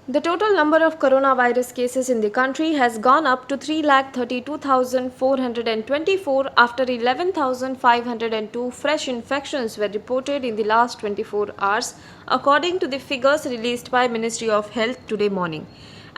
The total number of coronavirus cases in the country has gone up to 3,32,424 after 11,502 fresh infections were reported in the last 24 hours, according to the figures released by Ministry of Health today morning.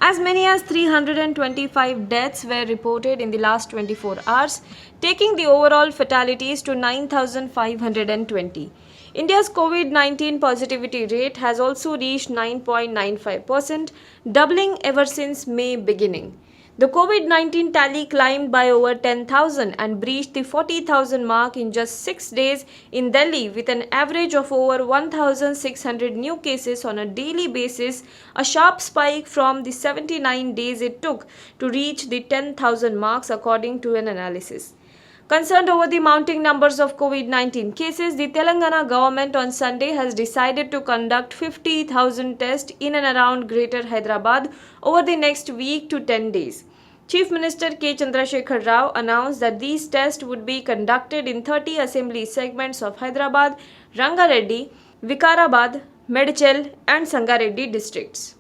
As many as 325 deaths were reported in the last 24 hours, taking the overall fatalities to 9,520. India's COVID-19 positivity rate has also reached 9.95%, doubling ever since May beginning. The COVID-19 tally climbed by over 10,000 and breached the 40,000 mark in just 6 days in Delhi with an average of over 1,600 new cases on a daily basis, a sharp spike from the 79 days it took to reach the 10,000 marks according to an analysis. Concerned over the mounting numbers of COVID-19 cases, the Telangana government on Sunday has decided to conduct 50,000 tests in and around Greater Hyderabad over the next week to 10 days. Chief Minister K. Chandrasekhar Rao announced that these tests would be conducted in 30 assembly segments of Hyderabad, Rangareddy, Vikarabad, Medchal and Sangareddy districts.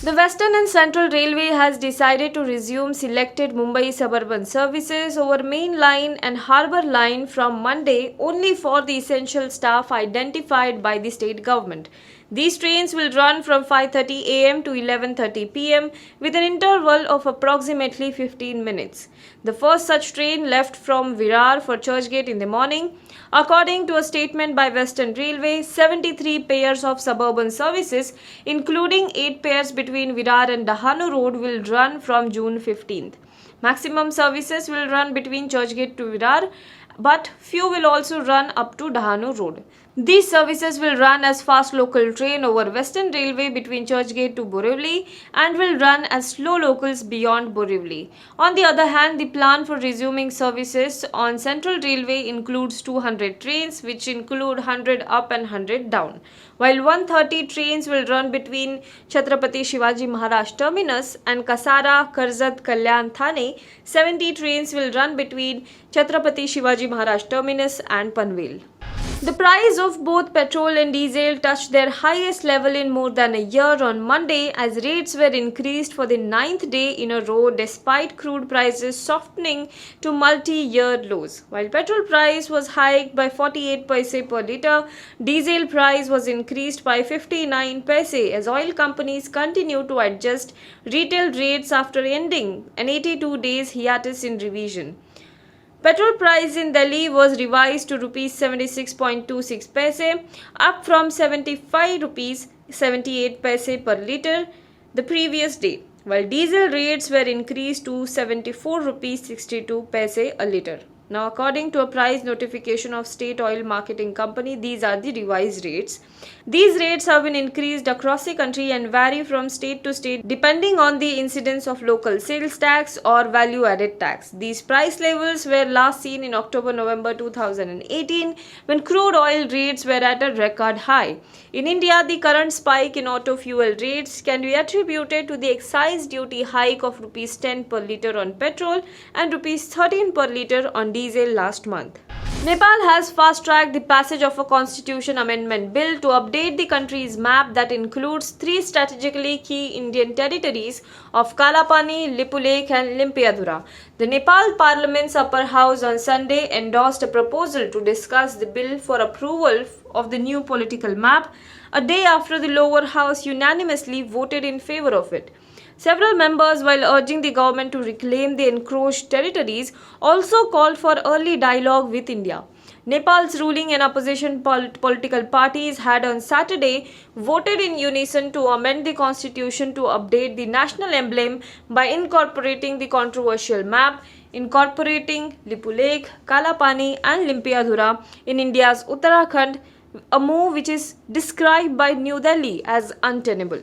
The Western and Central Railway has decided to resume selected Mumbai suburban services over Main Line and Harbour Line from Monday only for the essential staff identified by the state government. These trains will run from 5:30 am to 11:30 pm with an interval of approximately 15 minutes. The first such train left from Virar for Churchgate in the morning. According to a statement by Western Railway, 73 pairs of suburban services, including 8 pairs between Virar and Dahanu Road, will run from June 15th. Maximum services will run between Churchgate to Virar, but few will also run up to Dahanu Road. These services will run as fast local train over Western Railway between Churchgate to Borivali and will run as slow locals beyond Borivali. On the other hand, the plan for resuming services on Central Railway includes 200 trains, which include 100 up and 100 down, while 130 trains will run between Chhatrapati Shivaji Maharaj Terminus and Kasara, Karzat, Kalyan, Thane. 70 trains will run between Chhatrapati Shivaji Maharaj Terminus and Panvel. The price of both petrol and diesel touched their highest level in more than a year on Monday as rates were increased for the 9th day in a row despite crude prices softening to multi-year lows. While petrol price was hiked by 48 paise per litre, diesel price was increased by 59 paise as oil companies continue to adjust retail rates after ending an 82 days hiatus in revision. Petrol price in Delhi was revised to Rs 76.26 paise, up from 75 rupees 78 paise per litre the previous day, while diesel rates were increased to 74 rupees 62 paise a litre. Now, according to a price notification of State Oil Marketing Company, these are the revised rates. These rates have been increased across the country and vary from state to state depending on the incidence of local sales tax or value-added tax. These price levels were last seen in October-November 2018 when crude oil rates were at a record high. In India, the current spike in auto fuel rates can be attributed to the excise duty hike of Rs 10 per litre on petrol and Rs 13 per litre on diesel last month. Nepal has fast-tracked the passage of a constitution amendment bill to update the country's map that includes 3 strategically key Indian territories of Kalapani, Lipulekh and Limpiadhura. The Nepal Parliament's upper house on Sunday endorsed a proposal to discuss the bill for approval of the new political map, a day after the lower house unanimously voted in favor of it. Several members, while urging the government to reclaim the encroached territories, also called for early dialogue with India. Nepal's ruling and opposition political parties had on Saturday voted in unison to amend the constitution to update the national emblem by incorporating the controversial map, incorporating Lipulekh, Kalapani and Limpiadhura in India's Uttarakhand, a move which is described by New Delhi as untenable.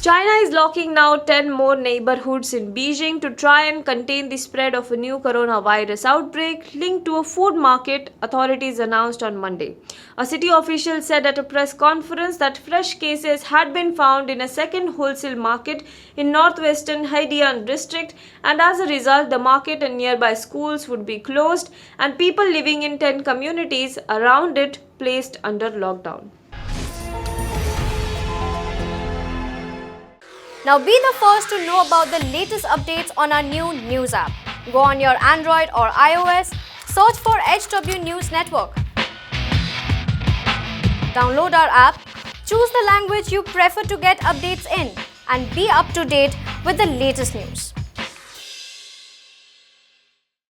China is locking now 10 more neighborhoods in Beijing to try and contain the spread of a new coronavirus outbreak linked to a food market, authorities announced on Monday. A city official said at a press conference that fresh cases had been found in a second wholesale market in northwestern Haidian district, and as a result the market and nearby schools would be closed and people living in 10 communities around it placed under lockdown. Now be the first to know about the latest updates on our new news app. Go on your Android or iOS, search for HW News Network. Download our app, choose the language you prefer to get updates in, and be up to date with the latest news.